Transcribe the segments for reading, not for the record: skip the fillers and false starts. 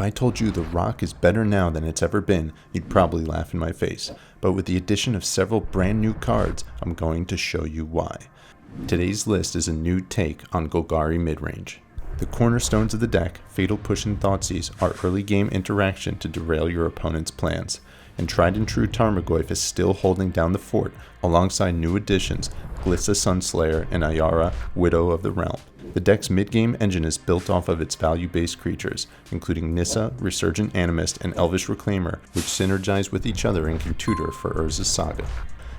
If I told you the rock is better now than it's ever been, you'd probably laugh in my face. But with the addition of several brand new cards, I'm going to show you why. Today's list is a new take on Golgari midrange. The cornerstones of the deck, Fatal Push and Thoughtseize, are early game interaction to derail your opponent's plans. And tried and true Tarmogoyf is still holding down the fort alongside new additions, Glissa Sunslayer and Ayara, Widow of the Realm. The deck's mid-game engine is built off of its value-based creatures, including Nissa, Resurgent Animist, and Elvish Reclaimer, which synergize with each other and can tutor for Urza's Saga.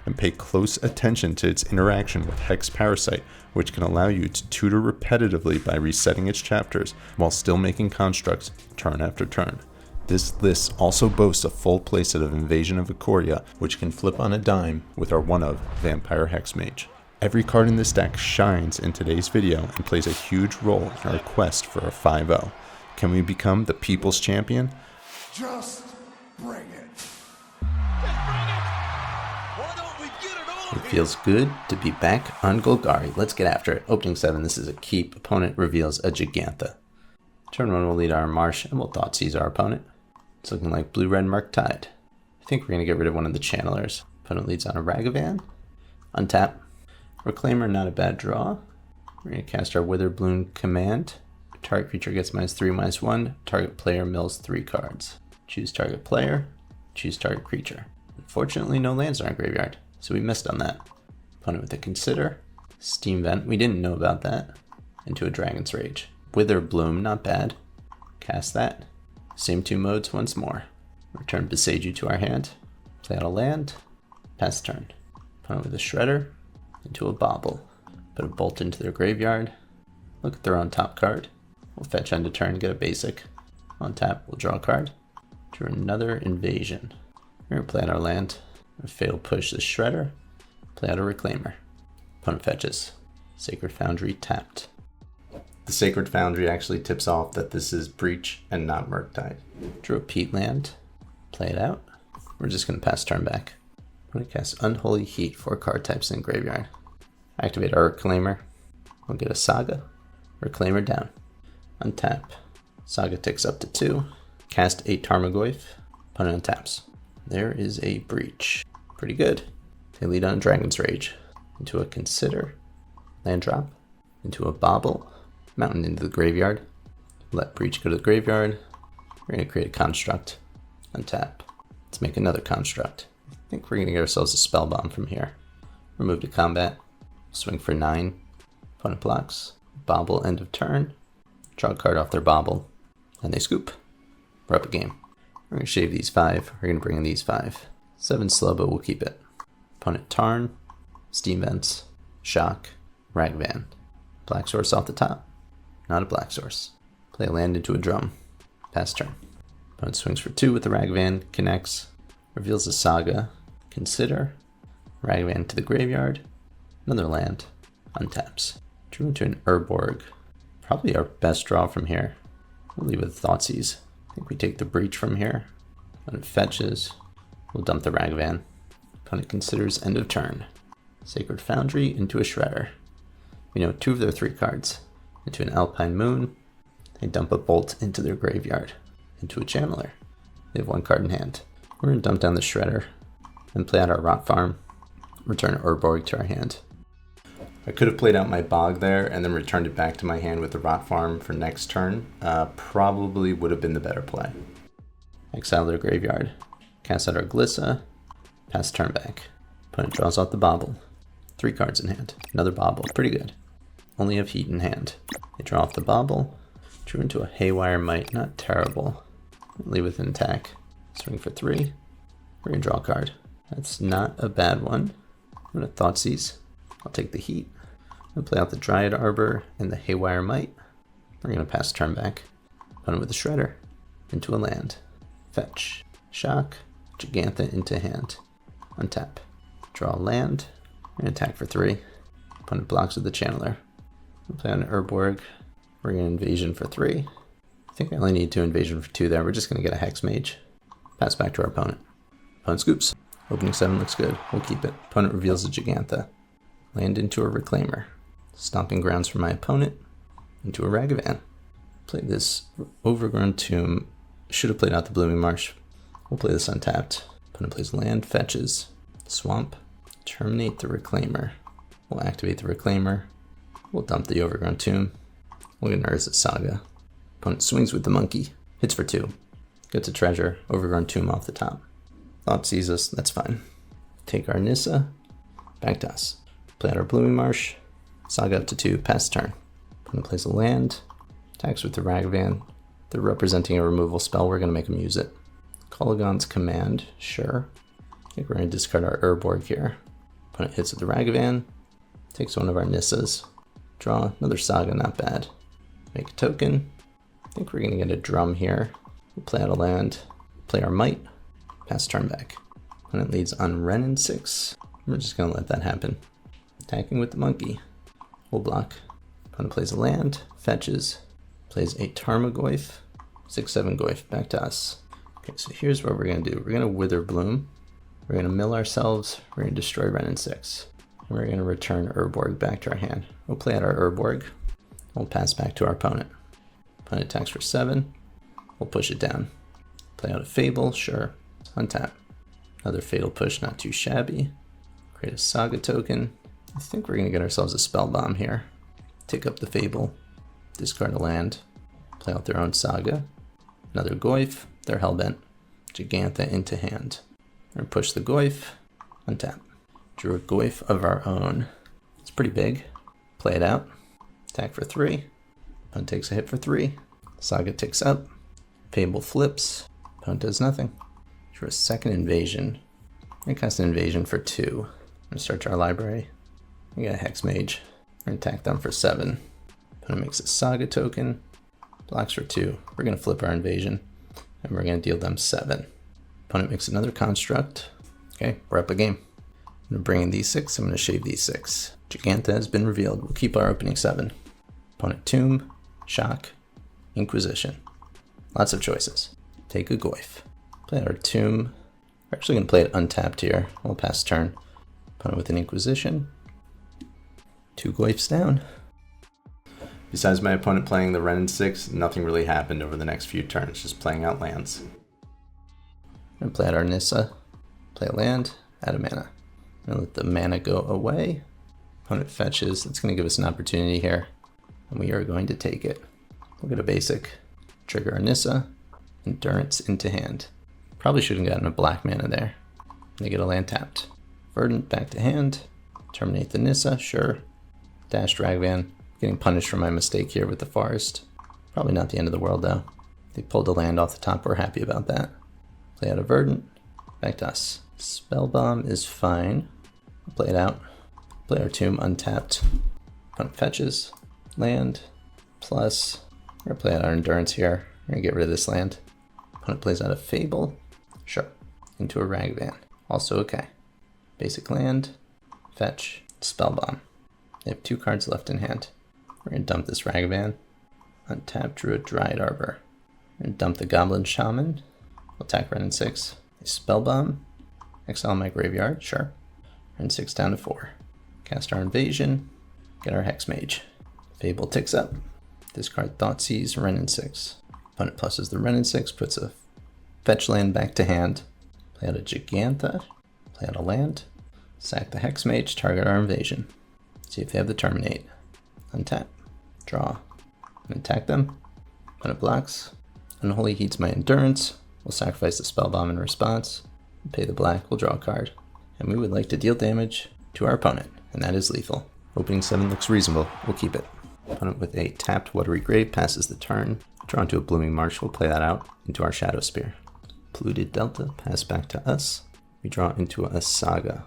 And pay close attention to its interaction with Hex Parasite, which can allow you to tutor repetitively by resetting its chapters while still making constructs turn after turn. This list also boasts a full playset of Invasion of Ikoria, which can flip on a dime with our 1-of Vampire Hexmage. Every card in this deck shines in today's video and plays a huge role in our quest for a 5-0. Can we become the People's Champion? Just bring it. It feels good to be back on Golgari. Let's get after it. Opening 7, this is a keep. Opponent reveals a Gigantha. Turn 1 will lead our Marsh and we'll Thoughtseize our opponent. It's looking like blue-red Murktide. I think we're going to get rid of one of the channelers. Opponent leads on a Ragavan. Untap. Reclaimer, not a bad draw. We're going to cast our Witherbloom command. Target creature gets -3/-1. Target player mills 3 cards. Choose target player. Choose target creature. Unfortunately, no lands in our graveyard, so we missed on that. Opponent with a Consider. Steam Vent, we didn't know about that. Into a Dragon's Rage. Witherbloom, not bad. Cast that. Same 2 modes once more. Return Beseiju to our hand. Play out a land. Pass turn. Opponent with a Shredder. Into a Bauble. Put a Bolt into their graveyard. Look at their on top card. We'll fetch end of turn, get a basic. On tap, we'll draw a card. Draw another Invasion. We're going to play out our land. A Fatal Push the Shredder. Play out a Reclaimer. Opponent fetches. Sacred Foundry tapped. The Sacred Foundry actually tips off that this is Breach and not Murktide. Drew a Peat land. Play it out. We're just going to pass turn back. I'm going to cast Unholy Heat, 4 card types in graveyard. Activate our Reclaimer. We'll get a Saga. Reclaimer down. Untap. Saga ticks up to 2. Cast a Tarmogoyf. Opponent untaps. There is a Breach. Pretty good. They lead on Dragon's Rage. Into a Consider. Land drop. Into a Bauble. Mountain into the graveyard. Let Breach go to the graveyard. We're going to create a construct. Untap. Let's make another construct. I think we're going to get ourselves a Spellbomb from here. Remove to combat. Swing for 9. Opponent blocks. Bauble end of turn. Draw a card off their Bauble. And they scoop. We're up a game. We're going to shave these 5. We're going to bring in these 5. 7 slow, but we'll keep it. Opponent Tarn. Steam Vents. Shock. Ragavan. Black Source off the top. Not a black source. Play a land into a drum. Pass turn. Opponent swings for 2 with the Ragavan. Connects. Reveals a Saga. Consider. Ragavan to the graveyard. Another land. Untaps. Drew into an Urborg. Probably our best draw from here. We'll leave with Thoughtseize. I think we take the Breach from here. Opponent fetches. We'll dump the Ragavan. Opponent considers end of turn. Sacred Foundry into a Shredder. We know 2 of their 3 cards. Into an Alpine Moon. They dump a Bolt into their graveyard. Into a Channeler. They have 1 card in hand. We're going to dump down the Shredder. And play out our Rot Farm. Return Urborg to our hand. I could have played out my Bog there and then returned it back to my hand with the Rot Farm for next turn. Probably would have been the better play. Exile their graveyard. Cast out our Glissa. Pass turn back. Opponent draws out the Bauble. 3 cards in hand. Another Bauble. Pretty good. Only have Heat in hand. They draw off the Bauble. Drew into a Haywire Might. Not terrible. Leave with attack. Swing for 3. We're going to draw a card. That's not a bad one. I'm going to Thoughtseize. I'll take the Heat. I'll play out the Dryad Arbor and the Haywire Might. We're going to pass turn back. Opponent with a Shredder. Into a land. Fetch. Shock. Gigantha into hand. Untap. Draw a land. We're going to attack for 3. Opponent blocks with the Channeler. We'll play on an Urborg. We're going to Invasion for 3. I think I only need 2 Invasion for 2 there. We're just going to get a Hexmage. Pass back to our opponent. Opponent scoops. Opening 7 looks good. We'll keep it. Opponent reveals a Gigantha. Land into a Reclaimer. Stomping Grounds for my opponent. Into a Ragavan. Play this Overgrown Tomb Should have played out the Blooming Marsh. We'll play this untapped. Opponent plays land, fetches, swamp, terminate the Reclaimer. We'll activate the Reclaimer. We'll dump the Overgrown Tomb. We'll get an Urza Saga. Opponent swings with the monkey. Hits for 2. Gets a treasure. Overgrown Tomb off the top. Thoughtseize, that's fine. Take our Nissa. Back to us. Play out our Blooming Marsh. Saga up to 2. Pass turn. Opponent plays a land. Attacks with the Ragavan. They're representing a removal spell. We're going to make them use it. Kolaghan's Command. Sure. I think we're going to discard our Urborg here. Opponent hits with the Ragavan. Takes one of our Nissas. Draw another Saga, not bad. Make a token. I think we're going to get a drum here. We'll play out a land. Play our Might. Pass turn back. Opponent leads on Wrenn and 6. We're just going to let that happen. Attacking with the monkey. We'll block. Opponent plays a land. Fetches. Plays a Tarmogoyf. 6/7 Goyf. Back to us. Okay, so here's what we're going to do. We're going to Wither Bloom. We're going to mill ourselves. We're going to destroy Wrenn and 6. And we're going to return Urborg back to our hand. We'll play out our Urborg. We'll pass back to our opponent. Opponent attacks for 7. We'll push it down. Play out a Fable, sure. Untap. Another Fatal Push, not too shabby. Create a Saga token. I think we're going to get ourselves a Spell Bomb here. Take up the Fable. Discard a land. Play out their own Saga. Another Goyf. They're Hellbent. Gigantha into hand. We're going to push the Goyf. Untap. Drew a Goyf of our own. It's pretty big. Play it out. Attack for 3. Opponent takes a hit for 3. Saga ticks up. Fable flips. Opponent does nothing. Drew a second invasion. We're going to cast an invasion for 2. We're going to search our library. We got a Hex Mage. We're going to attack them for 7. Opponent makes a Saga token. Blocks for 2. We're going to flip our invasion. And we're going to deal them 7. Opponent makes another construct. Okay, we're up a game. I'm going to bring in these 6. I'm going to shave these 6. Gigantha has been revealed. We'll keep our opening 7. Opponent Tomb, Shock, Inquisition. Lots of choices. Take a Goyf. Play our Tomb. We're actually going to play it untapped here. We'll pass turn. Opponent with an Inquisition. 2 Goyfs down. Besides my opponent playing the Wrenn and 6, nothing really happened over the next few turns, just playing out lands. We're going to play out our Nissa. Play a land, add a mana. We're going to let the mana go away. Opponent fetches. That's going to give us an opportunity here. And we are going to take it. We'll get a basic. Trigger our Nissa. Endurance into hand. Probably should have gotten a black mana there. They get a land tapped. Verdant back to hand. Terminate the Nissa, sure. Dash Ragavan. Getting punished for my mistake here with the forest. Probably not the end of the world though. They pulled a land off the top, we're happy about that. Play out a Verdant. Back to us. Spell Bomb is fine. We'll play it out. Play our Tomb untapped. Opponent fetches. Land. Plus. We're going to play out our Endurance here. We're going to get rid of this land. Opponent plays out a Fable. Sure. Into a Ragavan. Also okay. Basic land. Fetch. Spell Bomb. They have 2 cards left in hand. We're going to dump this Ragavan. Untap Druid Dryad Arbor. We're going to dump the Goblin Shaman. We'll attack Wrenn and 6. A Spell Bomb. Exile my graveyard, sure. Wrenn 6 down to 4. Cast our Invasion. Get our Hex Mage. Fable ticks up. Discard Thoughtseize, Wrenn and 6. Opponent pluses the Wrenn and 6, puts a fetch land back to hand. Play out a Gigantha. Play out a land. Sack the Hex Mage, target our Invasion. See if they have the Terminate. Untap. Draw. And attack them. Opponent blocks. Unholy Heat's my Endurance. We'll sacrifice the Spell Bomb in response. Pay the black, we'll draw a card. And we would like to deal damage to our opponent, and that is lethal. Opening 7 looks reasonable, we'll keep it. Opponent with a tapped Watery Grave passes the turn. Draw into a Blooming Marsh, we'll play that out into our Shadow Spear. Polluted Delta, pass back to us. We draw into a Saga.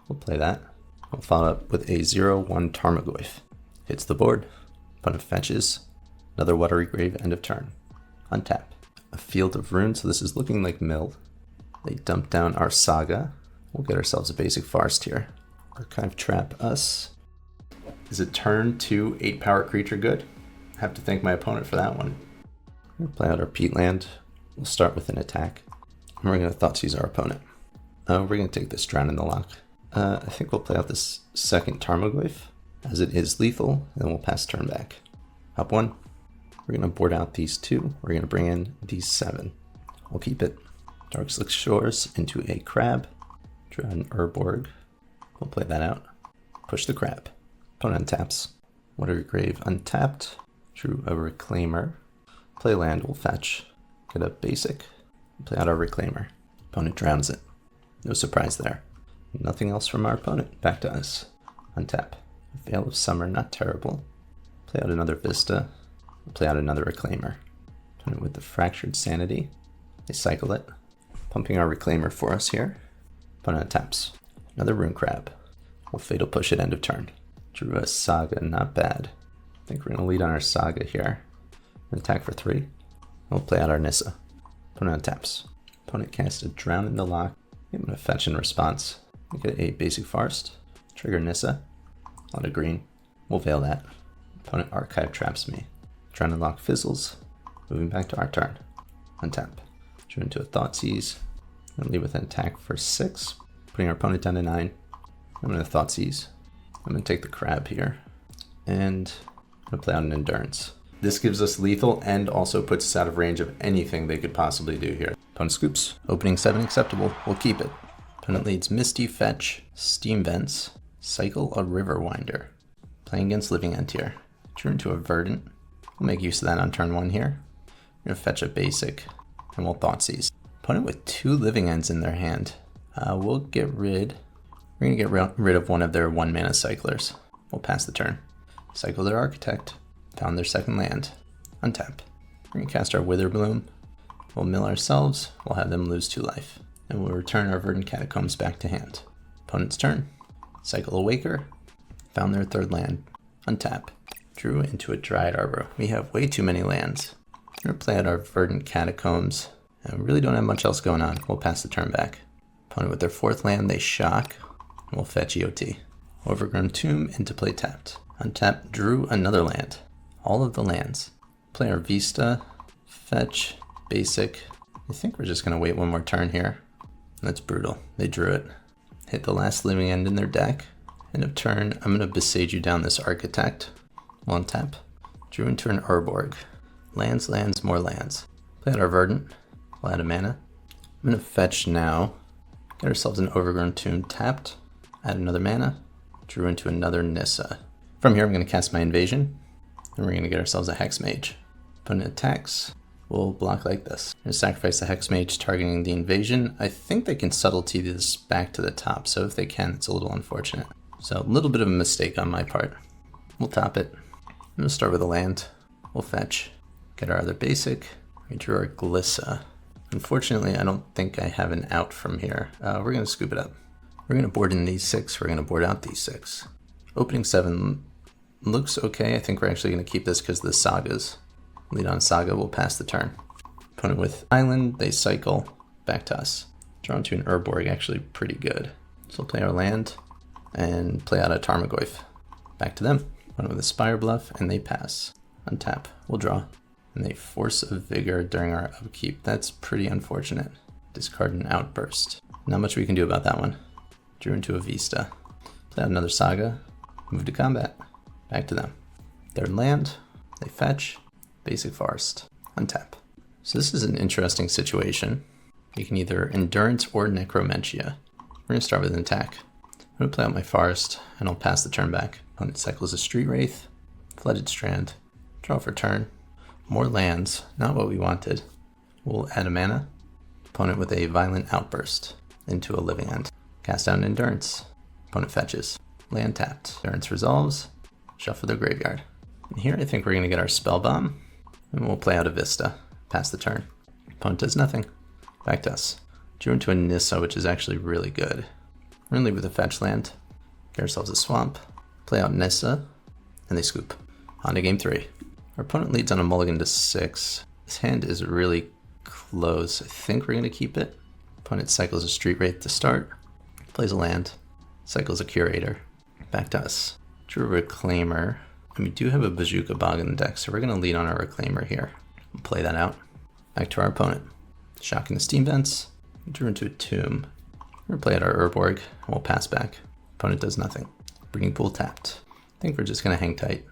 We'll play that. We'll follow up with a 0/1 Tarmogoyf. Hits the board. Opponent fetches. Another Watery Grave, end of turn. Untap. A Field of Runes, so this is looking like mill. They dump down our Saga. We'll get ourselves a basic forest here. Archive Trap us. Is a turn 2 8-power creature good? I have to thank my opponent for that one. We're gonna play out our Peatland. We'll start with an attack. And we're going to Thoughtseize our opponent. We're going to take this Drown in the Loch. I think we'll play out this second Tarmogoyf, as it is lethal, and then we'll pass turn back. Up 1. We're going to board out these 2. We're going to bring in these 7. we'll keep it. Dark Slick Shores into a crab. Draw an Urborg. We'll play that out. Push the crab. Opponent untaps. Watery Grave untapped. Drew a Reclaimer. Play land, we'll fetch. Get a basic. Play out our Reclaimer. Opponent drowns it. No surprise there. Nothing else from our opponent. Back to us. Untap. Veil of Summer, not terrible. Play out another Vista. Play out another Reclaimer. Opponent with the Fractured Sanity. They cycle it. Pumping our Reclaimer for us here. Opponent taps. Another Rune Crab. We'll Fatal Push at end of turn. Drew a Saga, not bad. I think we're going to lead on our Saga here. Attack for 3. We'll play out our Nissa. Opponent taps. Opponent casts a Drown in the Lock. I'm going to fetch in response. We get a basic Forest. Trigger Nissa. A lot of green. We'll veil that. Opponent Archive traps me. Drown in the Lock fizzles. Moving back to our turn. Untap. Drew into a Thoughtseize. And leave with an attack for 6. Putting our opponent down to 9. I'm going to Thoughtseize. I'm going to take the crab here. And I'm going to play out an Endurance. This gives us lethal and also puts us out of range of anything they could possibly do here. Opponent scoops. Opening 7 acceptable. We'll keep it. Opponent leads Misty, Fetch, Steam Vents, Cycle a Riverwinder. Playing against Living End here. Drew into a Verdant. We'll make use of that on turn 1 here. We're going to fetch a basic, and we'll Thoughtseize. Opponent with 2 Living Ends in their hand. We're going to get rid of one of their 1-mana cyclers. We'll pass the turn. Cycle their Architect. Found their second land. Untap. We're going to cast our Witherbloom. We'll mill ourselves. We'll have them lose 2 life. And we'll return our Verdant Catacombs back to hand. Opponent's turn. Cycle a Waker. Found their 3rd land. Untap. Drew into a Dryad Arbor. We have way too many lands. We're going to play out our Verdant Catacombs. And we really don't have much else going on. We'll pass the turn back. Opponent with their 4th land, they shock. And we'll fetch EOT. Overgrown Tomb into play tapped. Untap, drew another land. All of the lands. Play our Vista, fetch, basic. I think we're just going to wait one more turn here. That's brutal. They drew it. Hit the last Living End in their deck. End of turn, I'm going to Besage you down this Architect. We'll untap. Drew into an Urborg. Lands, lands, more lands. Play out our Verdant. We'll add a mana. I'm going to fetch now. Get ourselves an Overgrown Tomb tapped. Add another mana. Drew into another Nissa. From here, I'm going to cast my Invasion. And we're going to get ourselves a Hex Mage. Opponent attacks. We'll block like this. I'm going to sacrifice the Hex Mage targeting the Invasion. I think they can subtlety this back to the top, so if they can, it's a little unfortunate. So a little bit of a mistake on my part. We'll top it. I'm going to start with a land. We'll fetch. Get our other basic. We drew our Glissa. Unfortunately, I don't think I have an out from here. We're going to scoop it up. We're going to board in these 6. We're going to board out these 6. Opening 7 looks okay. I think we're actually going to keep this because of the Sagas. Lead on Saga, we'll pass the turn. Opponent with Island, they cycle back to us. Drawn to an Urborg, actually pretty good. So we'll play our land and play out a Tarmogoyf. Back to them. Opponent with a Spire Bluff, and they pass. Untap, we'll draw. And they Force of Vigor during our upkeep. That's pretty unfortunate. Discard an Outburst. Not much we can do about that one. Drew into a Vista. Play out another Saga. Move to combat. Back to them. Their land, they fetch. Basic Forest. Untap. So this is an interesting situation. You can either Endurance or Necromentia. We're going to start with an attack. I'm going to play out my Forest, and I'll pass the turn back. Opponent cycles a Street Wraith. Flooded Strand. Draw for turn. More lands. Not what we wanted. We'll add a mana. Opponent with a Violent Outburst into a Living End. Cast down Endurance. Opponent fetches. Land tapped. Endurance resolves. Shuffle their graveyard. And here I think we're going to get our Spell Bomb. And we'll play out a Vista. Pass the turn. Opponent does nothing. Back to us. Drew into a Nissa, which is actually really good. We're going to leave with a fetch land. Get ourselves a Swamp. Play out Nissa. And they scoop. On to game 3. Our opponent leads on a mulligan to 6. This hand is really close. I think we're going to keep it. Opponent cycles a Street Wraith to start. Plays a land. Cycles a Curator. Back to us. Drew a Reclaimer. And we do have a Bazooka Bog in the deck, so we're going to lead on our Reclaimer here. We'll play that out. Back to our opponent. Shocking the Steam Vents. Drew into a Tomb. We're going to play out our Urborg, and we'll pass back. Opponent does nothing. Breeding Pool tapped. I think we're just going to hang tight.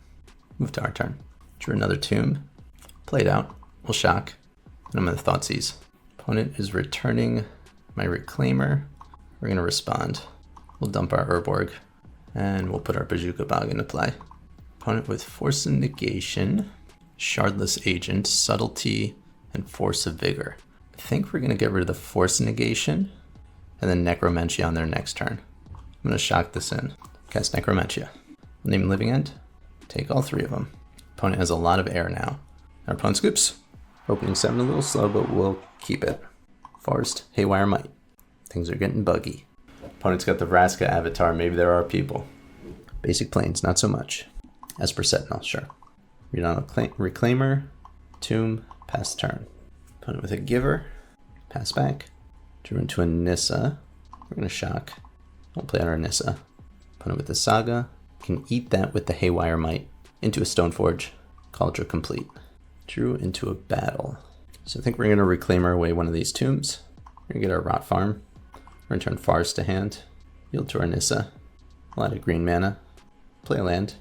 Move to our turn. Drew another Tomb. Play it out. We'll shock. And I'm going to Thoughtseize. Opponent is returning my Reclaimer. We're going to respond. We'll dump our Urborg, and we'll put our Bazooka Bog into play. Opponent with Force of Negation, Shardless Agent, Subtlety, and Force of Vigor. I think we're going to get rid of the Force of Negation, and then Necromentia on their next turn. I'm going to shock this in. Cast Necromentia. Name Living End. Take all 3 of them. Opponent has a lot of air now. Our opponent scoops. Opening 7 a little slow, but we'll keep it. Forest, Haywire Might. Things are getting buggy. Opponent's got the Vraska avatar. Maybe there are people. Basic Plains, not so much. Esper Sentinel, sure. Read on a Reclaimer. Tomb, pass turn. Opponent with a Giver. Pass back. Drew into a Nissa. We're going to shock. Won't play on our Nissa. Opponent with the Saga. Can eat that with the Haywire Might. Into a Stoneforge. Cauldron complete. Drew into a battle. So I think we're going to Reclaimer away one of these tombs. We're going to get our Rot Farm. We're going to turn Forest to hand. Yield to our Nissa. A lot of green mana. Play a land.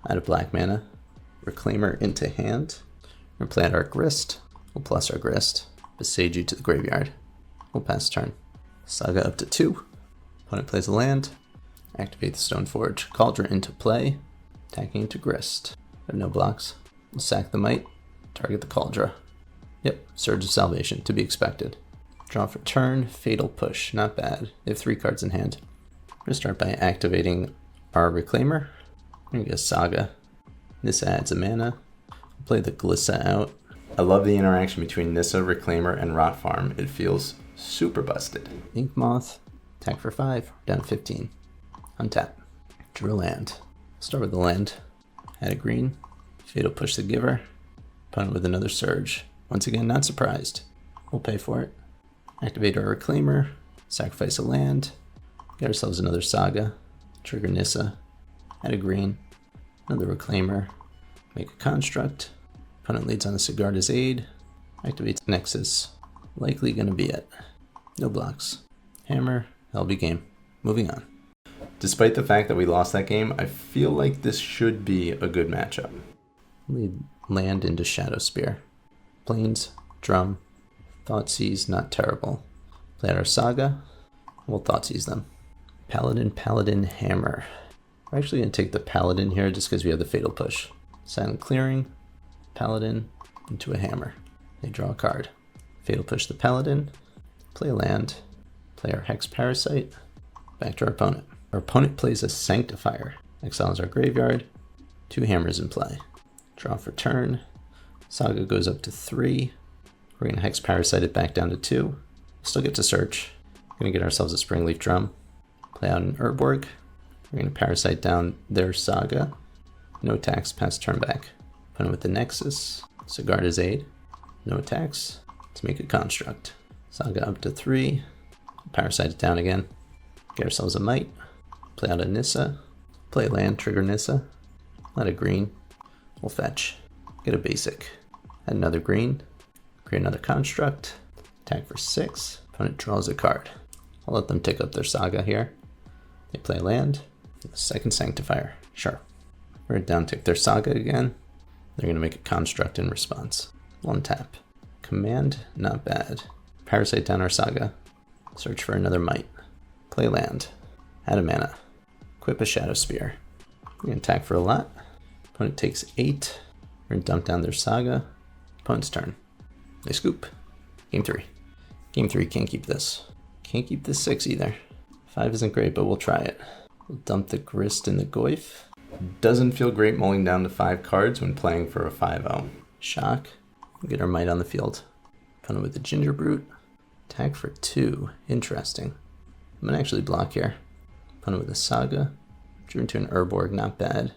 Add a black mana. Reclaimer into hand. We're going to play out our Grist. We'll plus our Grist. Besage you to the graveyard. We'll pass turn. Saga up to 2. Opponent plays a land. Activate the Stoneforge. Cauldron into play. Attacking into Grist. Have no blocks. We'll sack the Might. Target the Cauldron. Yep, Surge of Salvation, to be expected. Draw for turn. Fatal Push, not bad. They have 3 cards in hand. We're going to start by activating our Reclaimer. We're going to get a Saga. Nissa adds a mana. We'll play the Glissa out. I love the interaction between Nissa, Reclaimer, and Rot Farm. It feels super busted. Ink Moth. Attack for 5. Down to 15. Untap. Drew a land. Start with the land. Add a green. Fatal Push the Giver. Opponent with another Surge. Once again, not surprised. We'll pay for it. Activate our Reclaimer. Sacrifice a land. Get ourselves another Saga. Trigger Nissa. Add a green. Another Reclaimer. Make a Construct. Opponent leads on a Sigarda's Aid. Activates Nexus. Likely gonna be it. No blocks. Hammer. LB game. Moving on. Despite the fact that we lost that game, I feel like this should be a good matchup. Lead land into Shadow Spear. Plains, Drum, Thoughtseize, not terrible. Play out our Saga. We'll Thoughtseize them. Paladin, Hammer. We're actually going to take the Paladin here just because we have the Fatal Push. Silent Clearing, Paladin, into a Hammer. They draw a card. Fatal Push the Paladin. Play a land. Play our Hex Parasite. Back to our opponent. Our opponent plays a Sanctifier. Exiles our graveyard. 2 hammers in play. Draw for turn. Saga goes up to 3. We're going to Hex Parasite it back down to 2. Still get to search. We're going to get ourselves a Springleaf Drum. Play out an Urborg. We're going to Parasite down their Saga. No attacks, pass turn back. Opponent with the Nexus. Sigarda's Aid. No attacks. Let's make a Construct. Saga up to 3. Parasite it down again. Get ourselves a Might. Play out a Nissa. Play land, trigger Nissa. Let a green. We'll fetch. Get a basic. Add another green. Create another Construct. Attack for 6. Opponent draws a card. I'll let them take up their Saga here. They play land. Second Sanctifier. Sure. We're going to downtick their Saga again. They're going to make a Construct in response. 1 tap. Command, not bad. Parasite down our Saga. Search for another Might. Play land. Add a mana. Equip a Shadow Spear. We're going to attack for a lot. Opponent takes 8. We're going to dump down their Saga. Opponent's turn. They scoop. Game 3. Game 3, can't keep this. Can't keep this 6 either. 5 isn't great, but we'll try it. We'll dump the Grist and the Goyf. Doesn't feel great mulling down to 5 cards when playing for a 5-0. Shock. We'll get our Might on the field. Opponent with the Ginger Brute. Attack for 2. Interesting. I'm going to actually block here. Opponent with a Saga. Drew into an Urborg, not bad.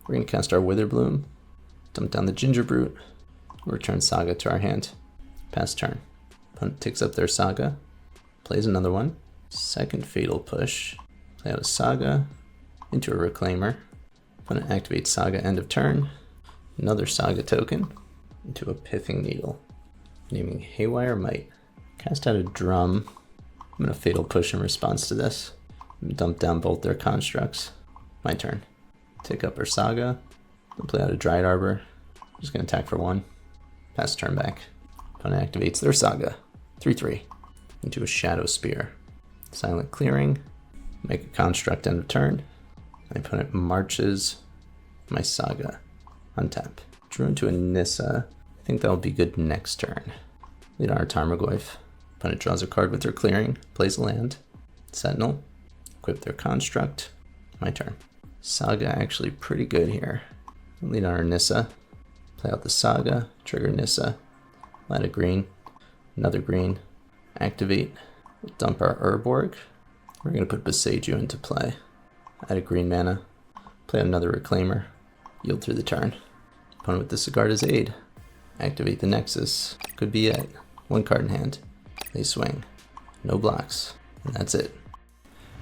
We're going to cast our Witherbloom. Dump down the Ginger Brute. Return Saga to our hand. Pass turn. Opponent takes up their Saga. Plays another one. Second Fatal Push. Play out a Saga. Into a Reclaimer. Opponent activates Saga end of turn. Another Saga token. Into a Pithing Needle. Naming Haywire Might. Cast out a Drum. I'm going to Fatal Push in response to this. Dump down both their constructs. My turn. Take up our Saga. Play out a Dryad Arbor. Just going to attack for 1. Pass turn back. Opponent activates their Saga. 3/3 into a Shadow Spear. Silent Clearing, make a construct end of turn. My opponent marches my Saga. Untap. Drew into a Nissa. I think that'll be good next turn. Lead on our Tarmogoyf. Opponent draws a card with their clearing, plays a land. Sentinel. Equip their construct. My turn. Saga actually pretty good here. Lead on our Nissa. Play out the Saga. Trigger Nissa. Land a green. Another green. Activate. Dump our Urborg. We're going to put Boseiju into play. Add a green mana. Play another Reclaimer. Yield through the turn. Opponent with discard his aid. Activate the Nexus. Could be it. One card in hand. They swing. No blocks. And that's it.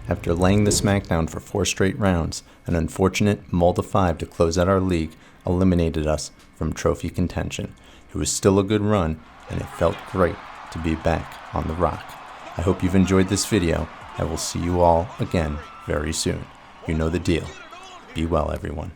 After laying the smackdown for 4 straight rounds, an unfortunate Mold of 5 to close out our league eliminated us from trophy contention. It was still a good run, and it felt great to be back on the rock. I hope you've enjoyed this video. I will see you all again very soon. You know the deal. Be well, everyone.